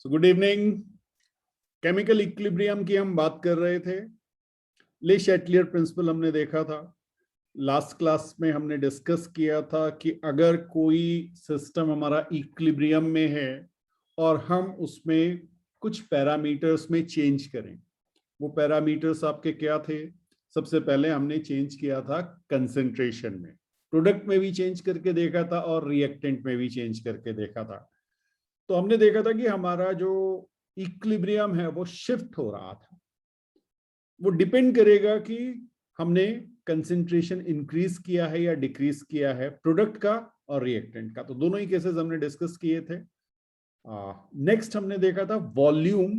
Good evening. Chemical equilibrium की हम बात कर रहे थे। ले शैटलियर प्रिंसिपल हमने देखा था। लास्ट क्लास में हमने डिस्कस किया था कि अगर कोई सिस्टम हमारा इक्विलिब्रियम में है और हम उसमें कुछ पैरामीटर्स में चेंज करें, वो पैरामीटर्स आपके क्या थे? सबसे पहले हमने चेंज किया था कंसेंट्रेशन में, प्रोडक्ट में भी चेंज करके देखा था और रिएक्टेंट में भी चेंज करके देखा था। तो हमने देखा था कि हमारा जो इक्विलिब्रियम है वो शिफ्ट हो रहा था। वो डिपेंड करेगा कि हमने कंसेंट्रेशन इंक्रीज किया है या डिक्रीज किया है, प्रोडक्ट का और रिएक्टेंट का। तो दोनों ही केसेस हमने डिस्कस किए थे। नेक्स्ट हमने देखा था वॉल्यूम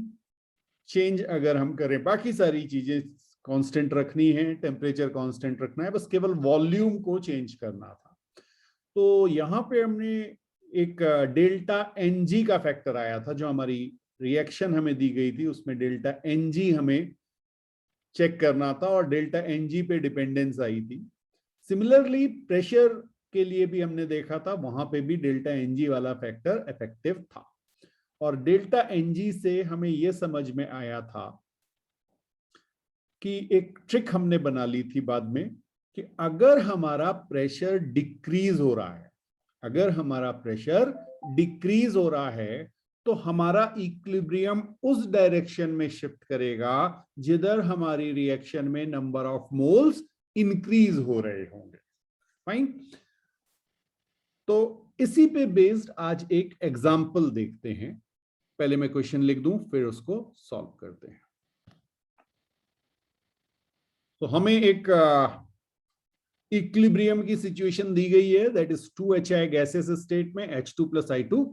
चेंज अगर हम करें, बाकी सारी चीजें कांस्टेंट रखनी है, टेम्परेचर कांस्टेंट रखना है, बस केवल वॉल्यूम को चेंज करना था। तो यहाँ पे हमने एक डेल्टा एनजी का फैक्टर आया था, जो हमारी रिएक्शन हमें दी गई थी उसमें डेल्टा एनजी हमें चेक करना था और डेल्टा एनजी पे डिपेंडेंस आई थी। सिमिलरली प्रेशर के लिए भी हमने देखा था, वहां पे भी डेल्टा एनजी वाला फैक्टर इफेक्टिव था। और डेल्टा एनजी से हमें यह समझ में आया था कि एक ट्रिक हमने बना ली थी बाद में कि अगर हमारा प्रेशर डिक्रीज हो रहा है, अगर हमारा प्रेशर डिक्रीज हो रहा है तो हमारा इक्विलिब्रियम उस डायरेक्शन में शिफ्ट करेगा जिधर हमारी रिएक्शन में नंबर ऑफ मोल्स इंक्रीज हो रहे होंगे। फाइन। तो इसी पे बेस्ड आज एक एग्जांपल देखते हैं। पहले मैं क्वेश्चन लिख दूं फिर उसको सॉल्व करते हैं। तो हमें एक इक्विलिब्रियम की सिचुएशन दी गई है, that is 2HI gases state में H2 + I2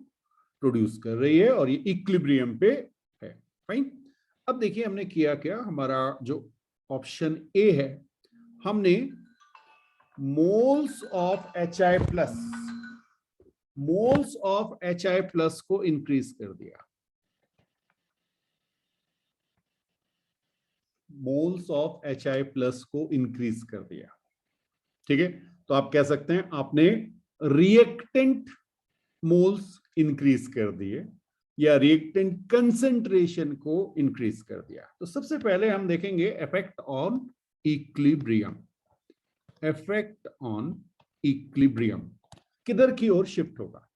प्रोड्यूस कर रही है और ये इक्विलिब्रियम पे है। फाइन। अब देखिए हमने किया क्या। हमारा जो ऑप्शन ए है, हमने मोल्स ऑफ HI+ को इंक्रीज कर दिया। मोल्स ऑफ HI+ को इंक्रीज कर दिया। ठीक है, तो आप कह सकते हैं आपने रिएक्टेंट मोल्स इंक्रीज कर दिए या रिएक्टेंट कंसेंट्रेशन को इंक्रीज कर दिया। तो सबसे पहले हम देखेंगे effect on equilibrium. Effect on equilibrium किधर की ओर शिफ्ट होगा?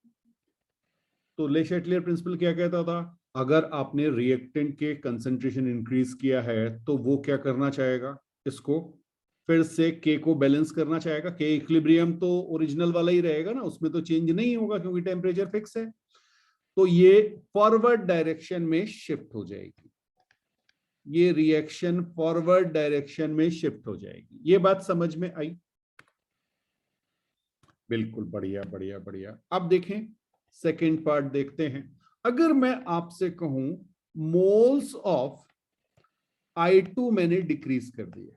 तो ले शैटलियर प्रिंसिपल क्या कहता था? अगर आपने रिएक्टेंट के कंसेंट्रेशन इंक्रीज किया है तो वो क्या करना चाहेगा? इसको फिर से के को बैलेंस करना चाहेगा। के इक्विलिब्रियम तो ओरिजिनल वाला ही रहेगा ना, उसमें तो चेंज नहीं होगा क्योंकि टेम्परेचर फिक्स है। तो ये फॉरवर्ड डायरेक्शन में शिफ्ट हो जाएगी, ये रिएक्शन फॉरवर्ड डायरेक्शन में शिफ्ट हो जाएगी। ये बात समझ में आई? बिल्कुल, बढ़िया बढ़िया बढ़िया। अब देखें सेकेंड पार्ट देखते हैं। अगर मैं आपसे कहूं मोल्स ऑफ I2 मैंने डिक्रीज कर दिया,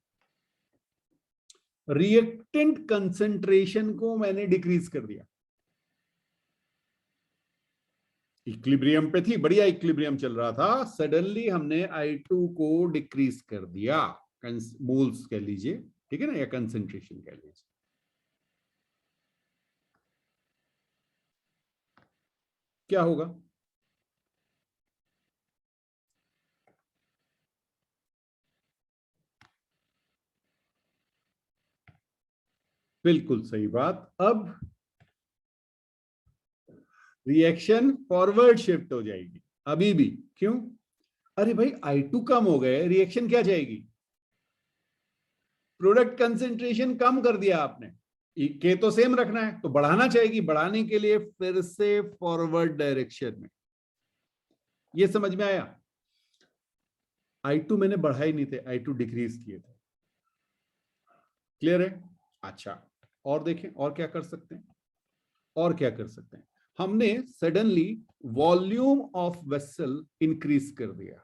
रिएक्टेंट कंसेंट्रेशन को मैंने डिक्रीज कर दिया, इक्विलिब्रियम पे थी, बढ़िया इक्विलिब्रियम चल रहा था, सडनली हमने I2 को डिक्रीज कर दिया, मोल्स कह लीजिए, ठीक है ना, या कंसेंट्रेशन कह लीजिए। क्या होगा? बिल्कुल सही बात। अब रिएक्शन फॉरवर्ड शिफ्ट हो जाएगी अभी भी। क्यों? अरे भाई I2 कम हो गए, रिएक्शन क्या जाएगी? प्रोडक्ट कंसेंट्रेशन कम कर दिया आपने, के तो सेम रखना है तो बढ़ाना चाहेगी, बढ़ाने के लिए फिर से फॉरवर्ड डायरेक्शन में। ये समझ में आया? I2 मैंने बढ़ाए नहीं थे, I2 डिक्रीज किए थे। क्लियर है? अच्छा, और देखें और क्या कर सकते हैं। और क्या कर सकते हैं, हमने suddenly volume of vessel increase कर दिया,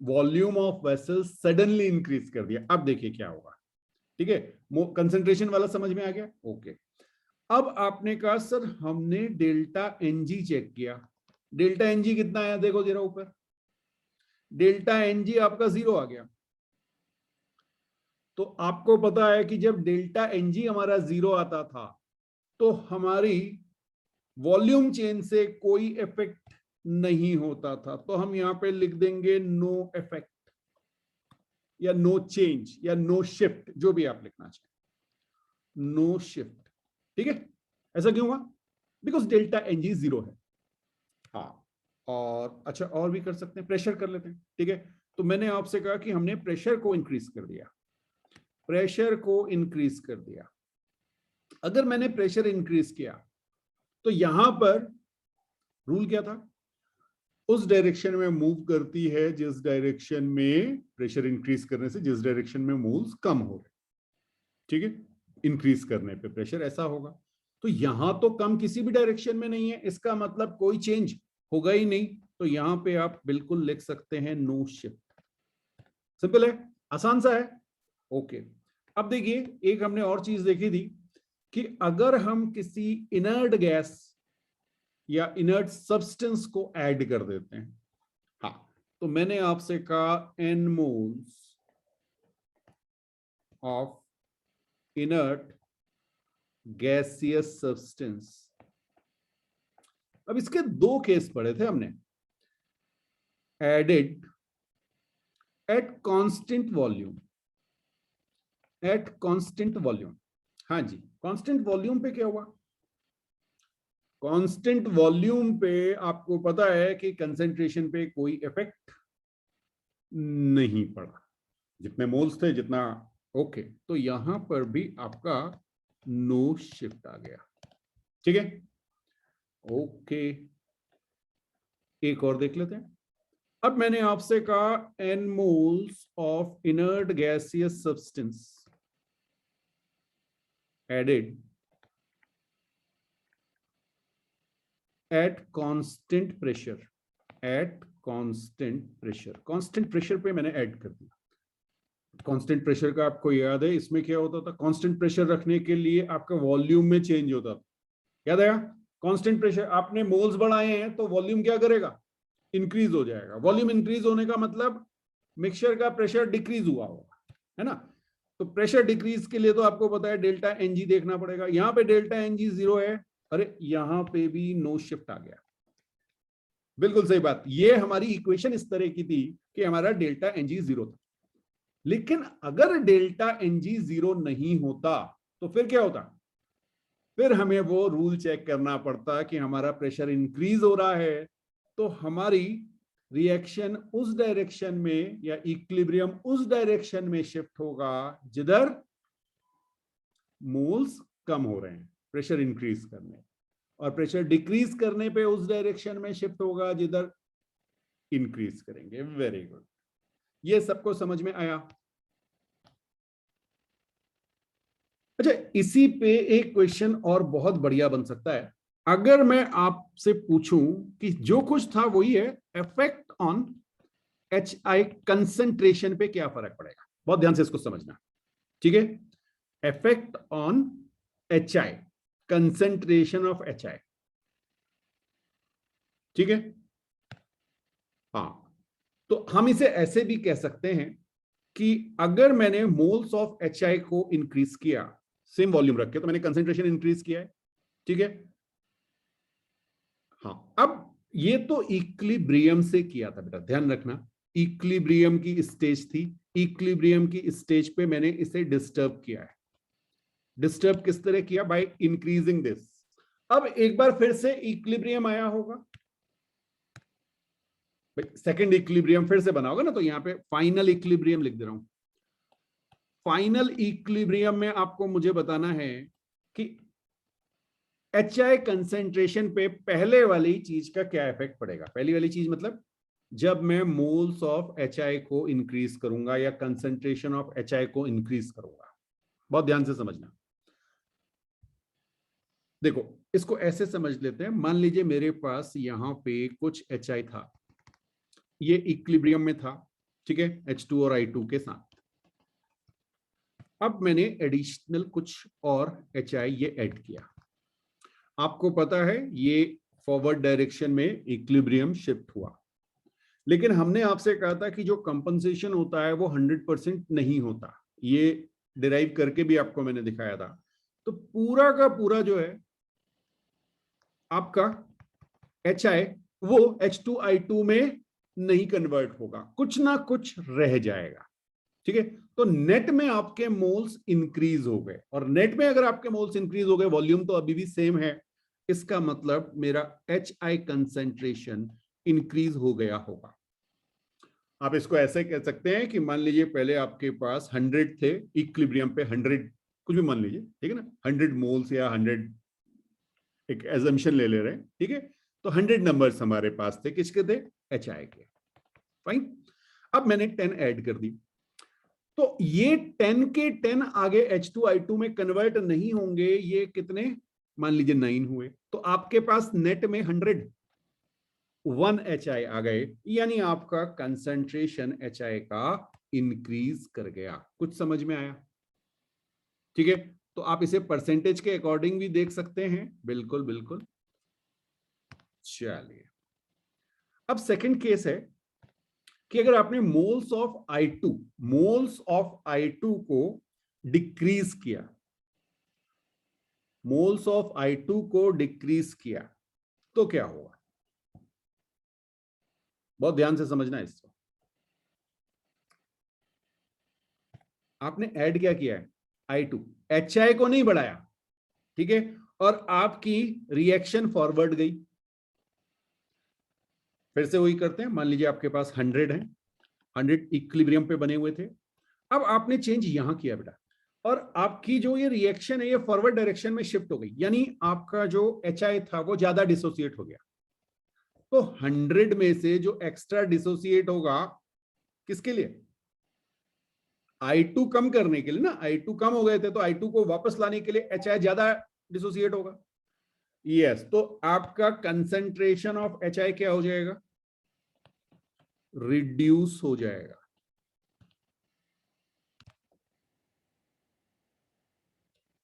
volume of vessel suddenly increase कर दिया। अब देखिए क्या होगा। ठीक है, कंसेंट्रेशन वाला समझ में आ गया? ओके। अब आपने कहा सर हमने डेल्टा एनजी चेक किया, डेल्टा एनजी कितना आया देखो जरा ऊपर, डेल्टा एनजी आपका 0 आ गया। तो आपको पता है कि जब डेल्टा एनजी हमारा 0 आता था तो हमारी वॉल्यूम चेंज से कोई इफेक्ट नहीं होता था, तो हम यहां पे लिख देंगे नो इफेक्ट या नो चेंज या नो शिफ्ट, जो भी आप लिखना चाहें, नो शिफ्ट। ठीक है, ऐसा क्यों हुआ? बिकॉज डेल्टा एन जी 0 है। हाँ, और अच्छा और भी कर सकते हैं, प्रेशर कर लेते हैं। ठीक है, तो मैंने आपसे कहा कि हमने प्रेशर को इंक्रीज कर दिया, प्रेशर को इंक्रीज कर दिया। अगर मैंने प्रेशर इंक्रीज किया तो यहां पर रूल क्या था? उस डायरेक्शन में मूव करती है जिस डायरेक्शन में प्रेशर इंक्रीज करने से जिस डायरेक्शन में मोल्स कम हो रहे। ठीक है, इंक्रीज करने पे प्रेशर ऐसा होगा। तो यहां तो कम किसी भी डायरेक्शन में नहीं है, इसका मतलब कोई चेंज होगा ही नहीं, तो यहां पे आप बिल्कुल लिख सकते हैं नो शिफ्ट। सिंपल है, आसान सा है। ओके, अब देखिए एक हमने और चीज देखी थी कि अगर हम किसी इनर्ट गैस या इनर्ट सब्सटेंस को ऐड कर देते हैं, हाँ, तो मैंने आपसे कहा n moles of inert gaseous substance. अब इसके दो केस पढ़े थे हमने, added at constant volume, at constant volume. हाँ जी, कांस्टेंट वॉल्यूम पे क्या हुआ? कांस्टेंट वॉल्यूम पे आपको पता है कि कंसेंट्रेशन पे कोई इफेक्ट नहीं पड़ा, जितने मोल्स थे जितना। ओके, तो यहां पर भी आपका नो शिफ्ट आ गया। ठीक है, ओके, एक और देख लेते हैं। अब मैंने आपसे कहा n moles of inert gaseous substance added at constant pressure, at constant pressure. Constant pressure पे मैंने ऐड कर दिया। कांस्टेंट प्रेशर का आपको याद है, इसमें क्या होता था? कांस्टेंट प्रेशर रखने के लिए आपका वॉल्यूम में चेंज होता था, याद आया? कांस्टेंट प्रेशर, आपने मोल्स बढ़ाए हैं तो वॉल्यूम क्या करेगा? इंक्रीज हो जाएगा। वॉल्यूम इंक्रीज होने का मतलब मिक्सचर का प्रेशर डिक्रीज हुआ होगा, है ना? तो प्रेशर डिक्रीज के लिए तो आपको पता है डेल्टा एनजी देखना पड़ेगा। यहां पे डेल्टा एनजी 0 है, अरे यहां पे भी नो शिफ्ट आ गया। बिल्कुल सही बात, ये हमारी इक्वेशन इस तरह की थी कि हमारा डेल्टा एनजी 0 था। लेकिन अगर डेल्टा एनजी 0 नहीं होता तो फिर क्या होता? फिर हमें वो रूल चेक करना पड़ता कि हमारा प्रेशर इंक्रीज हो रहा है तो हमारी रिएक्शन उस डायरेक्शन में या इक्विलिब्रियम उस डायरेक्शन में शिफ्ट होगा जिधर मोल्स कम हो रहे हैं प्रेशर इंक्रीज करने, और प्रेशर डिक्रीज करने पे उस डायरेक्शन में शिफ्ट होगा जिधर इंक्रीज करेंगे। वेरी गुड, ये सबको समझ में आया? अच्छा, इसी पे एक क्वेश्चन और बहुत बढ़िया बन सकता है। अगर मैं आपसे पूछूं कि जो कुछ था वही है, इफेक्ट ऑन HI कंसंट्रेशन पे क्या फर्क पड़ेगा? बहुत ध्यान से इसको समझना, ठीक है? Effect on HI, concentration of HI, ठीक है? हाँ, तो हम इसे ऐसे भी कह सकते हैं कि अगर मैंने मोल्स ऑफ HI को इंक्रीज किया, सेम वॉल्यूम रख के, तो मैंने कंसंट्रेशन इंक्रीज किया है, ठीक है? हाँ, अब ये तो इक्विलिब्रियम से किया था बेटा, ध्यान रखना, इक्विलिब्रियम की स्टेज थी। इक्विलिब्रियम की स्टेज पे मैंने इसे डिस्टर्ब किया है। डिस्टर्ब किस तरह किया? By increasing this. अब एक बार फिर से इक्विलिब्रियम आया होगा, सेकंड इक्विलिब्रियम फिर से बना होगा ना, तो यहां पे फाइनल इक्विलिब्रियम लिख दे रहा हूं। फाइनल इक्विलिब्रियम में आपको मुझे बताना है कि HI कंसेंट्रेशन पे पहले वाली चीज का क्या इफेक्ट पड़ेगा। पहली वाली चीज मतलब जब मैं मोल्स ऑफ HI को इंक्रीज करूंगा या कंसेंट्रेशन ऑफ HI को इंक्रीज करूंगा। बहुत ध्यान से समझना। देखो, इसको ऐसे समझ लेते हैं, मान लीजिए मेरे पास यहां पे कुछ HI था, ये इक्विलिब्रियम में था, ठीक है, H2 और I2 के साथ। अब मैंने एडिशनल कुछ और HI ये ऐड किया। आपको पता है ये फॉरवर्ड डायरेक्शन में इक्विलिब्रियम शिफ्ट हुआ, लेकिन हमने आपसे कहा था कि जो कंपनसेशन होता है वो 100% नहीं होता। ये डिराइव करके भी आपको मैंने दिखाया था। तो पूरा का पूरा जो है आपका HI वो H2I2 में नहीं कन्वर्ट होगा, कुछ ना कुछ रह जाएगा। ठीक है, तो नेट में आपके मोल्स इंक्रीज हो गए, और नेट में अगर आपके मोल्स इंक्रीज हो गए, वॉल्यूम तो अभी भी सेम है, इसका मतलब मेरा HI कंसेंट्रेशन इंक्रीज हो गया होगा। आप इसको ऐसे कह सकते हैं कि मान लीजिए पहले आपके पास 100 थे, इक्विलिब्रियम पे 100 कुछ भी मान लीजिए, ठीक है ना, 100 मोल्स या 100, एक एजम्पशन ले रहे हैं, ठीक है, तो 100 नंबर्स हमारे पास थे, किसके थे, HI के। फाइन, अब मैंने 10 ऐड कर दी, तो ये 10 के 10 आगे H2I2 में कन्वर्ट नहीं होंगे, ये कितने, मान लीजिए 9 हुए, तो आपके पास नेट में 101 HI आ गए, यानी आपका कंसंट्रेशन HI का इंक्रीज कर गया। कुछ समझ में आया? ठीक है, तो आप इसे परसेंटेज के अकॉर्डिंग भी देख सकते हैं, बिल्कुल बिल्कुल। चलिए, अब सेकंड केस है कि अगर आपने मोल्स ऑफ I2 को डिक्रीज किया, मोल्स ऑफ I2 को डिक्रीज किया, तो क्या होगा? बहुत ध्यान से समझना है इसको। आपने ऐड क्या किया है, I2, HI को नहीं बढ़ाया, ठीक है, और आपकी रिएक्शन फॉरवर्ड गई। फिर से वही करते हैं, मान लीजिए आपके पास 100 है, 100 इक्विलिब्रियम पे बने हुए थे, अब आपने चेंज यहां किया बेटा, और आपकी जो ये रिएक्शन है ये फॉरवर्ड डायरेक्शन में शिफ्ट हो गई, यानी आपका जो HI था वो ज्यादा डिसोसिएट हो गया। तो 100 में से जो एक्स्ट्रा डिसोसिएट होगा, किसके लिए, I2 कम करने के लिए ना, I2 कम हो गए थे, तो I2 को वापस लाने के लिए HI ज्यादा डिसोसिएट होगा। यस, तो आपका कंसंट्रेशन ऑफ HI क्या हो जाएगा, रिड्यूस हो जाएगा।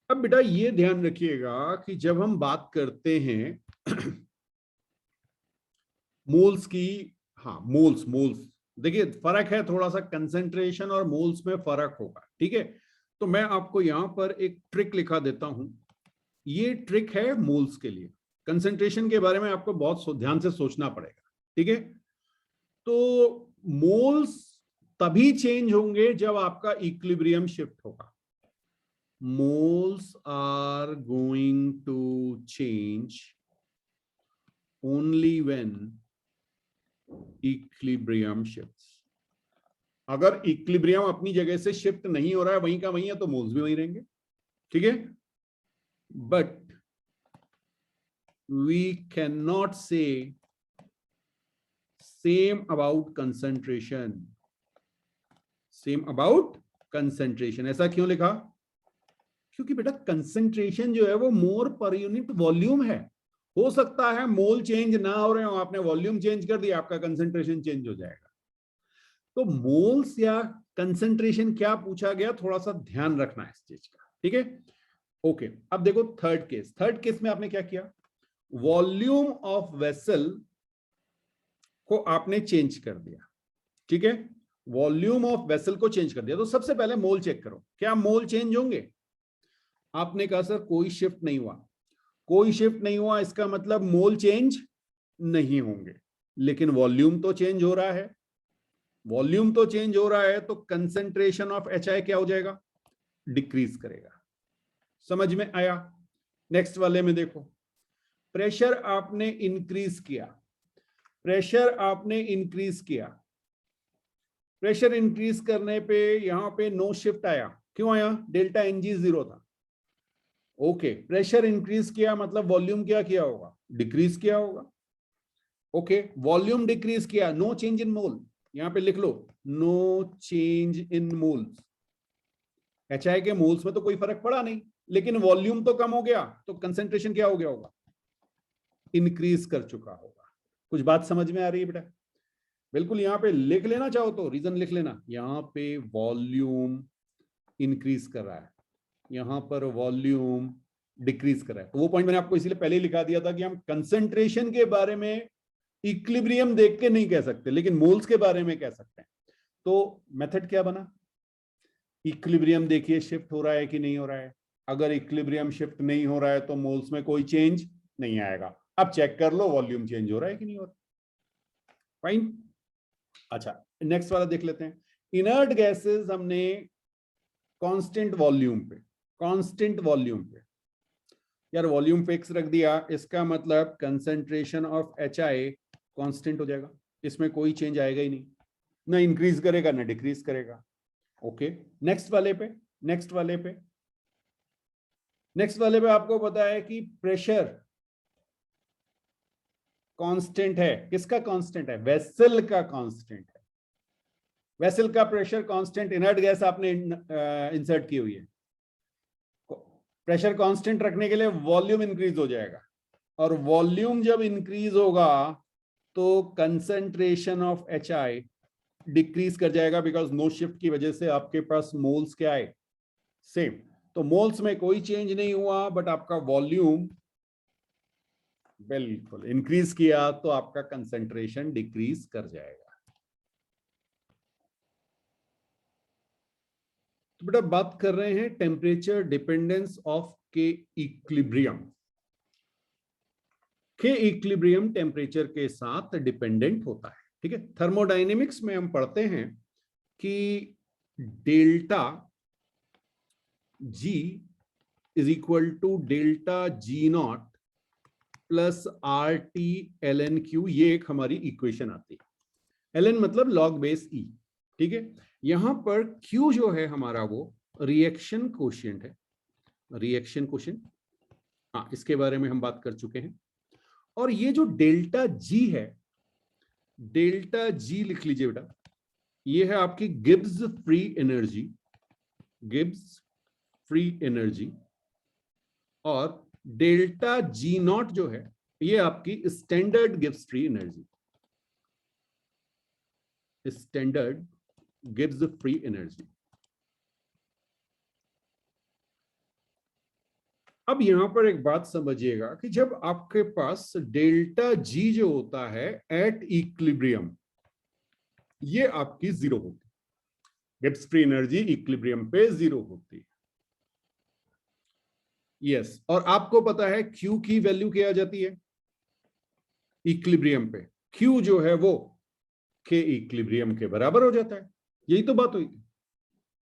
अब बेटा ये ध्यान रखिएगा कि जब हम बात करते हैं मोल्स की, हाँ मोल्स देखिए फर्क है थोड़ा सा, कंसंट्रेशन और मोल्स में फर्क होगा, ठीक है, तो मैं आपको यहां पर एक ट्रिक लिखा देता हूं, ये ट्रिक है मोल्स के लिए। कंसंट्रेशन के बारे में आपको बहुत ध्यान से सोचना पड़ेगा, ठीक है, तो मोल्स तभी चेंज होंगे जब आपका इक्विलिब्रियम शिफ्ट होगा। Moles are going to change only when equilibrium shifts। अगर इक्विलिब्रियम अपनी जगह से शिफ्ट नहीं हो रहा है, वहीं का वहीं है, तो मोल्स भी वहीं रहेंगे, ठीक है, बट वी कैन नॉट से सेम अबाउट कंसंट्रेशन। ऐसा क्यों लिखा, क्योंकि बेटा कंसंट्रेशन जो है वो मोर पर यूनिट वॉल्यूम है, हो सकता है मोल चेंज ना हो रहे हो, आपने वॉल्यूम चेंज कर दिया, आपका कंसंट्रेशन चेंज हो जाएगा। तो मोल्स या कंसंट्रेशन क्या पूछा गया, थोड़ा सा ध्यान रखना है इस चीज का, ठीक है, ओके। अब देखो थर्ड केस में आपने क्या किया, वॉल्यूम ऑफ वेसल को आपने चेंज कर दिया, ठीक है, वॉल्यूम ऑफ वेसल को चेंज कर दिया, तो सबसे पहले मोल चेक करो, क्या मोल चेंज होंगे? आपने कहा सर कोई शिफ्ट नहीं हुआ, कोई शिफ्ट नहीं हुआ, इसका मतलब मोल चेंज नहीं होंगे, लेकिन वॉल्यूम तो चेंज हो रहा है, वॉल्यूम तो चेंज हो रहा है, तो कंसंट्रेशन ऑफ HI क्या हो जाएगा, डिक्रीज करेगा। समझ में आया? नेक्स्ट वाले में देखो, प्रेशर आपने इंक्रीज किया, प्रेशर इंक्रीज करने पे यहां पे नो शिफ्ट आया, क्यों आया, डेल्टा NG 0 था, ओके, प्रेशर इंक्रीज किया मतलब वॉल्यूम क्या किया होगा, डिक्रीज किया होगा, ओके, वॉल्यूम डिक्रीज किया, नो चेंज इन मोल, यहां पे लिख लो no change in moles, HI के मोल्स में तो कोई फर्क पड़ा नहीं, लेकिन वॉल्यूम तो कम हो गया, तो कंसंट्रेशन क्या हो गया होगा, इंक्रीज कर चुका होगा। कुछ बात समझ में आ रही है बेटा? बिल्कुल, यहां पे लिख लेना चाहो तो रीजन लिख लेना, यहां पे वॉल्यूम इंक्रीज कर रहा है, यहां पर वॉल्यूम डिक्रीज कर रहा है, तो वो पॉइंट मैंने आपको इसीलिए पहले ही लिखा दिया था कि हम कंसंट्रेशन के बारे में इक्विलिब्रियम देख के नहीं कह सकते, लेकिन मोल्स के बारे में कह सकते हैं। तो मेथड क्या बना, इक्विलिब्रियम देखिए शिफ्ट हो रहा है कि नहीं हो रहा है, अगर इक्विलिब्रियम शिफ्ट नहीं हो रहा है तो मोल्स में कोई चेंज नहीं आएगा। अब चेक कर लो वॉल्यूम चेंज हो रहा है कि नहीं हो रहा, फाइन। अच्छा, नेक्स्ट वाला देख लेते हैं। इनर्ट गैसेस हमने कांस्टेंट वॉल्यूम पे, कांस्टेंट वॉल्यूम पे, यार वॉल्यूम फिक्स रख दिया, इसका मतलब कंसेंट्रेशन ऑफ HI कांस्टेंट हो जाएगा, इसमें कोई चेंज आएगा ही नहीं, ना इंक्रीज करेगा ना डिक्रीज करेगा। ओके, नेक्स्ट वाले पे, नेक्स्ट वाले पे, नेक्स्ट वाले पे आपको पता है कि प्रेशर कांस्टेंट है। किसका कांस्टेंट है? वेसल का कांस्टेंट है। वेसल का प्रेशर कांस्टेंट, इनर्ट गैस आपने इंसर्ट की हुई है, प्रेशर कांस्टेंट रखने के लिए वॉल्यूम इंक्रीज हो जाएगा, और वॉल्यूम जब इंक्रीज होगा तो कंसंट्रेशन ऑफ HI डिक्रीज कर जाएगा, बिकॉज नो शिफ्ट की वजह से आपके पास मोल्स क्या आए? सेम। तो मोल्स में कोई चेंज नहीं हुआ, बट आपका वॉल्यूम बिल्कुल इंक्रीज किया तो आपका कंसंट्रेशन डिक्रीज कर जाएगा। तो बेटा बात कर रहे हैं टेम्परेचर डिपेंडेंस ऑफ के इक्विलिब्रियम। के इक्विलिब्रियम टेम्परेचर के साथ डिपेंडेंट होता है, ठीक है। थर्मोडायनेमिक्स में हम पढ़ते हैं कि delta G is equal to delta G not plus RT ln Q, ये एक हमारी इक्वेशन आती है। ln मतलब लॉग बेस E, ठीक है। यहां पर Q जो है हमारा वो रिएक्शन कोशिएंट है, रिएक्शन कोशिएंट, हाँ इसके बारे में हम बात कर चुके हैं। और ये जो डेल्टा G है, डेल्टा G लिख लीजिए बेटा, ये है आपकी Gibbs free energy, Gibbs free energy, और डेल्टा G नॉट जो है ये आपकी standard Gibbs free energy, standard Gibbs free energy. अब यहां पर एक बात समझिएगा कि जब आपके पास डेल्टा G जो होता है एट इक्विलिब्रियम, ये आपकी जीरो होती है, गिब्स फ्री एनर्जी इक्विलिब्रियम पे जीरो होती है। यस, और आपको पता है Q की वैल्यू क्या आ जाती है इक्विलिब्रियम पे? Q जो है वो के इक्विलिब्रियम के बराबर हो जाता है, यही तो बात हुई थी,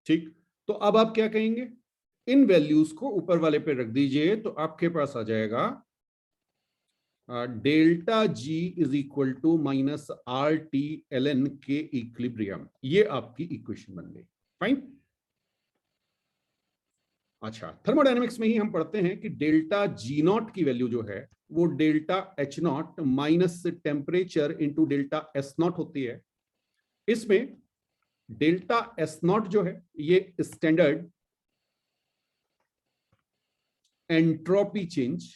ठीक। तो अब आप क्या कहेंगे, इन वैल्यूज को ऊपर वाले पे रख दीजिए, तो आपके पास आ जाएगा delta G is equal to minus RT ln K equilibrium, ये आपकी इक्वेशन बन गई। फाइन। अच्छा, थर्मोडायनेमिक्स में ही हम पढ़ते हैं कि डेल्टा G नॉट की वैल्यू जो है वो delta H not minus temperature into delta S not होती है। इसमें डेल्टा S नॉट जो है ये standard entropy change,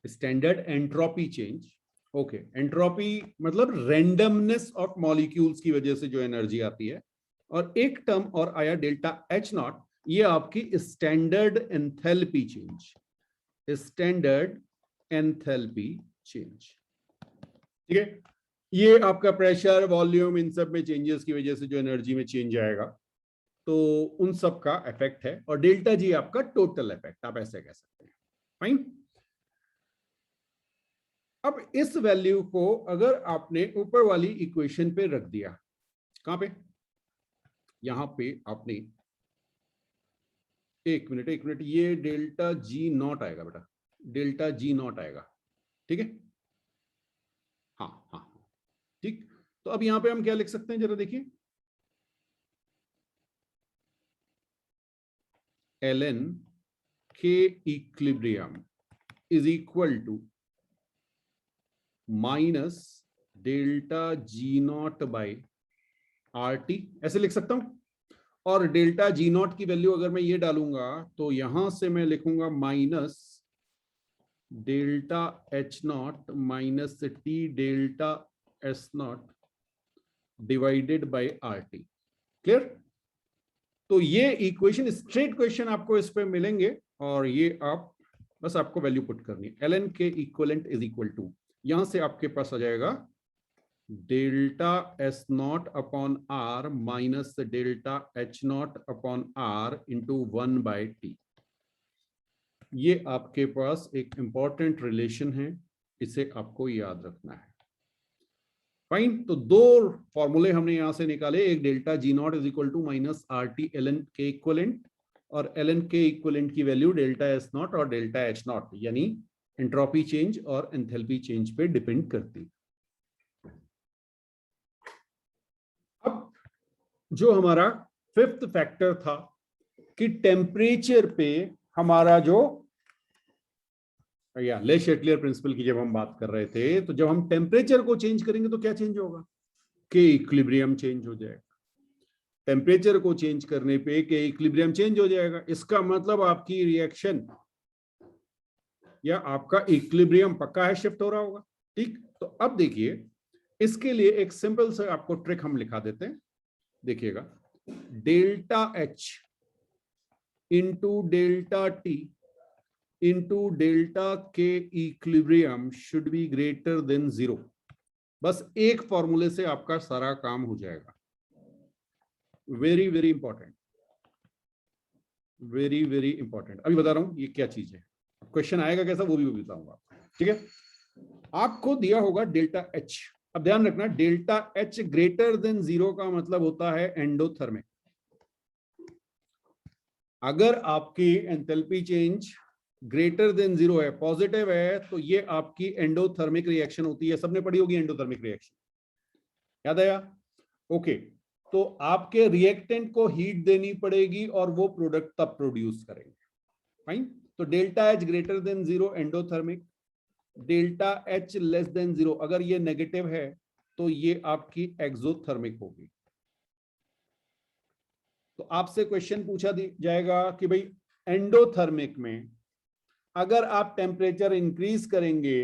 standard entropy change, okay. Entropy मतलब रैंडमनेस ऑफ मॉलिक्यूल्स की वजह से जो एनर्जी आती है, और एक टर्म और आया डेल्टा H नॉट, ये आपकी standard enthalpy change, standard enthalpy change, ठीक है। ये आपका प्रेशर, वॉल्यूम, इन सब में चेंजेस की वजह से जो एनर्जी में चेंज आएगा, तो उन सब का इफेक्ट है, और डेल्टा G आपका टोटल इफेक्ट, आप ऐसे कह सकते हैं। फाइन। अब इस वैल्यू को अगर आपने ऊपर वाली इक्वेशन पे रख दिया, कहां पे? यहां पे आपने, एक मिनट एक मिनट, ये डेल्टा G नॉट आएगा बेटा, डेल्टा G नॉट आएगा, ठीक है। हाँ हाँ ठीक। तो अब यहां पे हम क्या लिख सकते हैं, जरा देखिए, ln K equilibrium is equal to minus delta G not by RT, ऐसे लिख सकता हूं। और डेल्टा G नॉट की वैल्यू अगर मैं ये डालूंगा, तो यहां से मैं लिखूंगा minus delta H not minus T delta S not divided by RT। Clear? तो ये इक्वेशन, स्ट्रेट क्वेश्चन आपको इस पे मिलेंगे, और ये आप बस आपको वैल्यू पुट करनी है। ln के इक्विवेलेंट इज इक्वल टू, यहां से आपके पास आ जाएगा delta S not upon R minus delta H not upon R into 1/T। ये आपके पास एक इंपॉर्टेंट रिलेशन है, इसे आपको याद रखना है। फाइन, तो दो फॉर्मूले हमने यहां से निकाले, एक delta G not is equal to minus R T L N K equivalent, और एल एन के इक्वलेंट की वैल्यू डेल्टा एस नॉट और डेल्टा एच नॉट, यानी एंट्रोपी चेंज और एंथैल्पी चेंज पे डिपेंड करती है। अब जो हमारा फिफ्थ फैक्टर था कि टेम्परेचर पे हमारा जो या ले शेटलियर प्रिंसिपल की जब हम बात कर रहे थे, तो जब हम टेम्परेचर को चेंज करेंगे तो क्या चेंज होगा, के इक्विलिब्रियम चेंज हो जाएगा। टेम्परेचर को चेंज करने पे के इक्विलिब्रियम चेंज हो जाएगा, इसका मतलब आपकी रिएक्शन या आपका इक्विलिब्रियम पक्का है शिफ्ट हो रहा होगा। ठीक, तो अब देखिए इसके लिए एक सिंपल सा आपको ट्रिक हम लिखा देते हैं, देखिएगा, delta H into delta T into delta K equilibrium should be greater than 0। बस एक फॉर्मूले से आपका सारा काम हो जाएगा। Very very important, very very important. अभी बता रहा हूं ये क्या चीज है, क्वेश्चन आएगा कैसा वो भी बताऊंगा। ठीक है, आपको दिया होगा डेल्टा एच। अब ध्यान रखना, डेल्टा एच ग्रेटर देन 0 का मतलब होता है एंडोथर्मिक। अगर आपकी एंथैल्पी चेंज ग्रेटर देन 0 है, पॉजिटिव है, तो ये आपकी एंडोथर्मिक रिएक्शन होती है। सबने पढ़ी होगी एंडोथर्मिक रिएक्शन, याद आया? ओके, तो आपके रिएक्टेंट को हीट देनी पड़ेगी और वो प्रोडक्ट तब प्रोड्यूस करेंगे। फाइन, तो delta H greater than 0 endothermic, delta H less than 0 अगर ये नेगेटिव है तो ये आपकी एक्सोथर्मिक होगी। तो आपसे क्वेश्चन पूछा जाएगा कि भाई एंडोथर्मिक में अगर आप टेम्परेचर इंक्रीज करेंगे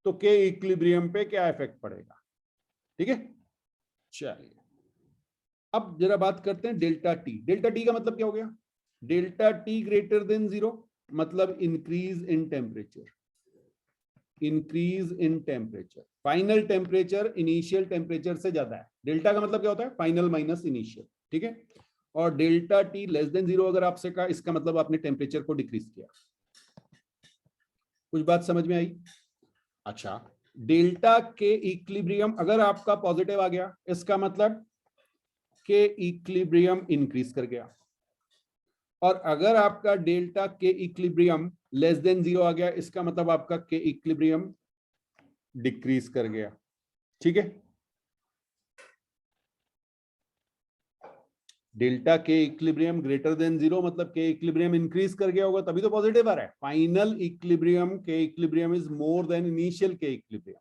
तो के इक्विलिब्रियम पे क्या इफेक्ट पड़ेगा। ठीक है, चलिए अब जरा बात करते हैं डेल्टा टी। डेल्टा टी का मतलब क्या हो गया, डेल्टा टी ग्रेटर देन 0 मतलब increase in temperature, increase in temperature. Final temperature initial temperature से ज्यादा है। डेल्टा का मतलब क्या होता है, फाइनल माइनस इनिशियल। ठीक है, और डेल्टा टी लेस देन 0 अगर आपसे कहा, इसका मतलब आपने टेम्परेचर को डिक्रीज किया। कुछ बात समझ में आई? अच्छा, डेल्टा के इक्विलिब्रियम अगर आपका पॉजिटिव आ गया, इसका मतलब के इक्विलिब्रियम इंक्रीज कर गया, और अगर आपका delta K equilibrium less than 0 आ गया, इसका मतलब आपका के इक्विलिब्रियम डिक्रीज कर गया। ठीक है, delta K equilibrium greater than 0 मतलब के इक्विलिब्रियम इंक्रीज कर गया होगा, तभी तो पॉजिटिव आ रहा है। फाइनल इक्विलिब्रियम के equilibrium is more than initial के इक्विलिब्रियम।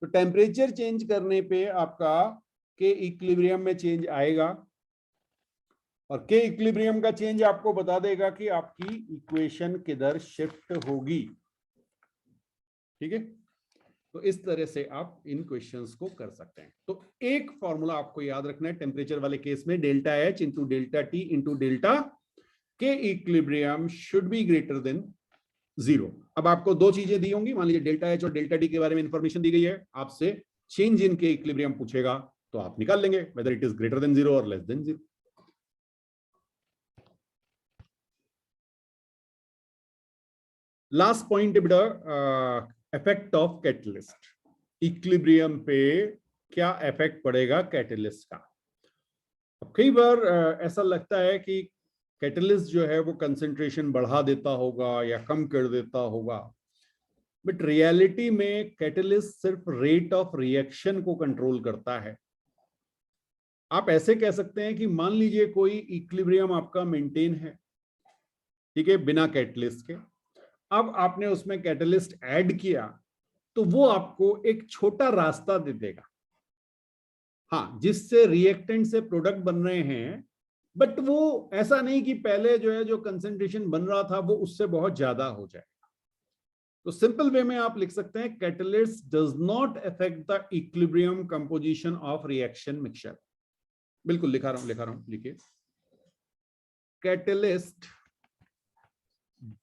तो टेम्परेचर चेंज करने पे आपका के इक्विलिब्रियम में चेंज आएगा, और के इक्विलिब्रियम का चेंज आपको बता देगा कि आपकी इक्वेशन किधर शिफ्ट होगी। ठीक है, तो इस तरह से आप इन क्वेश्चंस को कर सकते हैं। तो एक फॉर्मूला आपको याद रखना है टेम्परेचर वाले केस में, delta H into delta T into delta K equilibrium should be greater than 0। अब आपको दो चीजें दी होंगी, मान लीजिए डेल्टा एच और डेल्टा टी के बारे में इंफॉर्मेशन दी गई है, आपसे चेंज इन के इक्विलिब्रियम पूछेगा तो आप निकाल लेंगे whether it is greater than 0 और लेस देन 0। लास्ट पॉइंट बेटा, इफेक्ट ऑफ कैटलिस्ट। इक्विलिब्रियम पे क्या इफेक्ट पड़ेगा कैटलिस्ट का। अब कई बार ऐसा लगता है कि कैटलिस्ट जो है वो कंसंट्रेशन बढ़ा देता होगा या कम कर देता होगा, बट रियलिटी में कैटलिस्ट सिर्फ रेट ऑफ रिएक्शन को कंट्रोल करता है। आप ऐसे कह सकते हैं कि मान लीजिए कोई इक्विलिब्रियम आपका मेंटेन है, ठीक है, बिना कैटलिस्ट के, अब आपने उसमें कैटलिस्ट ऐड किया तो वो आपको एक छोटा रास्ता दे देगा, हाँ, जिससे रिएक्टेंट से प्रोडक्ट बन रहे हैं, बट वो ऐसा नहीं कि पहले जो है जो कंसंट्रेशन बन रहा था वो उससे बहुत ज्यादा हो जाए। तो सिंपल वे में आप लिख सकते हैं catalyst does not affect the equilibrium composition of reaction mixture. बिल्कुल लिखा रहा हूं, लिखिए, catalyst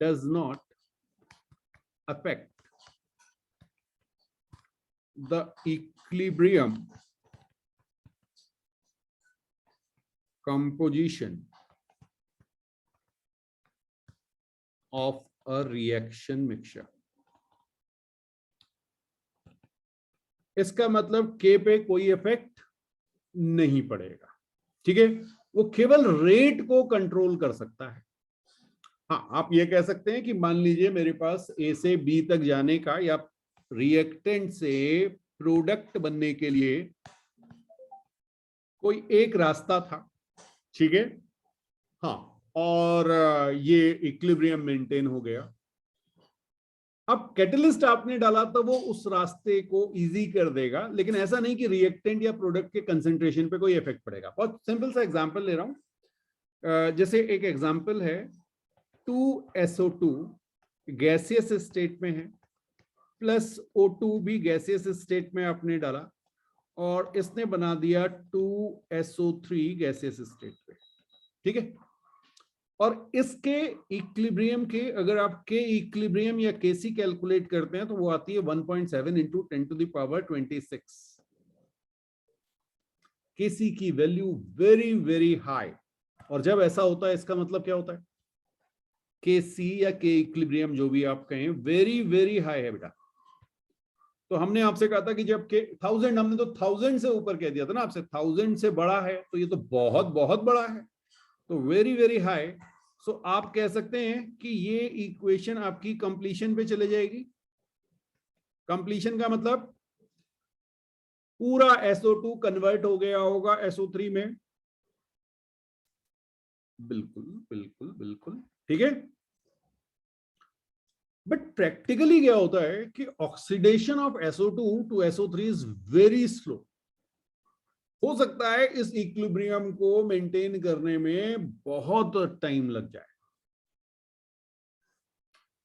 does not affect the equilibrium composition of a reaction mixture। इसका मतलब के पे कोई इफेक्ट नहीं पड़ेगा, ठीक है। वो केवल रेट को कंट्रोल कर सकता है। हाँ, आप ये कह सकते हैं कि मान लीजिए मेरे पास ए से बी तक जाने का या रिएक्टेंट से प्रोडक्ट बनने के लिए कोई एक रास्ता था, ठीक है। हाँ, और ये इक्विलिब्रियम मेंटेन हो गया। अब कैटलिस्ट आपने डाला तो वो उस रास्ते को इजी कर देगा, लेकिन ऐसा नहीं कि रिएक्टेंट या प्रोडक्ट के कंसेंट्रेशन पे कोई इफेक्ट पड़ेगा। बहुत सिंपल सा एग्जांपल ले रहा हूं। जैसे एक एग्जांपल है 2SO2 गैसियस स्टेट में है, प्लस O2 भी गैसियस स्टेट में आपने डाला, और इसने बना दिया 2SO3 गैसियस स्टेट पे, ठीक है। और इसके इक्विलिब्रियम के अगर आप के इक्विलिब्रियम या केसी कैलकुलेट करते हैं तो वो आती है 1.7 इंटू 10⁻26। केसी की वैल्यू वेरी वेरी हाई। और जब ऐसा होता है इसका मतलब क्या होता है, केसी या के इक्विलिब्रियम जो भी आप कहें वेरी वेरी हाई है बेटा। तो हमने आपसे कहा था कि जब के 1000, हमने तो 1000 से ऊपर कह दिया था ना आपसे, 1000 से बड़ा है तो ये तो बहुत बहुत बड़ा है, तो वेरी वेरी हाई। सो आप कह सकते हैं कि ये इक्वेशन आपकी कंप्लीशन पे चले जाएगी। कंप्लीशन का मतलब पूरा SO2 कन्वर्ट हो गया होगा SO3 में। बिल्कुल बिल्कुल बिल्कुल, ठीक है। बट प्रैक्टिकली क्या होता है कि oxidation of SO2 to SO3 is very slow. हो सकता है इस इक्विलिब्रियम को मेंटेन करने में बहुत टाइम लग जाए।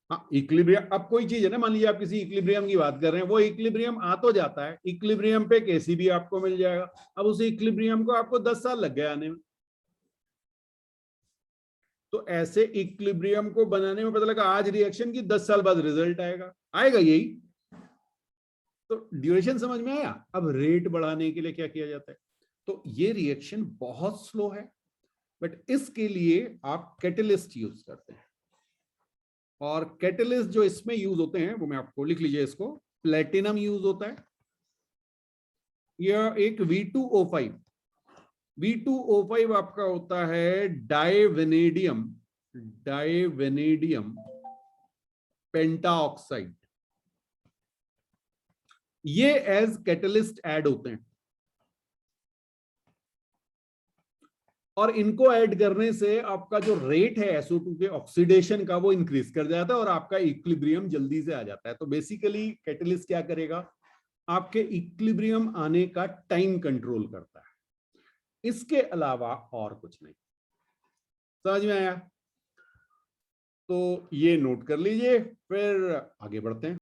हाँ, इक्विलिब्रियम, अब कोई चीज है ना, मान लीजिए आप किसी इक्विलिब्रियम की बात कर रहे हैं, वो इक्विलिब्रियम आ तो जाता है, इक्विलिब्रियम पे केसी भी आपको मिल जाएगा। अब उस इक्विलिब्रियम को आपको 10 साल लग गए आने में। तो ऐसे इक्विलिब्रियम को बनाने में पता लगा आज रिएक्शन की 10 साल बाद रिजल्ट आएगा, आएगा यही। तो ड्यूरेशन समझ में आया। अब रेट बढ़ाने के लिए क्या किया जाता है, तो ये रिएक्शन बहुत स्लो है, बट इसके लिए आप कैटलिस्ट यूज करते हैं। और कैटलिस्ट जो इसमें यूज होते हैं वो मैं आपको लिख लीजिए, इसको प्लेटिनम यूज होता है, यह एक V2O5। V2O5 आपका होता है डाइवेनेडियम पेंटाऑक्साइड। ये एज कैटलिस्ट ऐड होते हैं, और इनको ऐड करने से आपका जो रेट है SO2 के ऑक्सीडेशन का वो इंक्रीज कर जाता है और आपका इक्विलिब्रियम जल्दी से आ जाता है। तो बेसिकली कैटलिस्ट क्या करेगा, आपके इक्विलिब्रियम आने का टाइम कंट्रोल करता है, इसके अलावा और कुछ नहीं। समझ में आया? तो ये नोट कर लीजिए, फिर आगे बढ़ते हैं।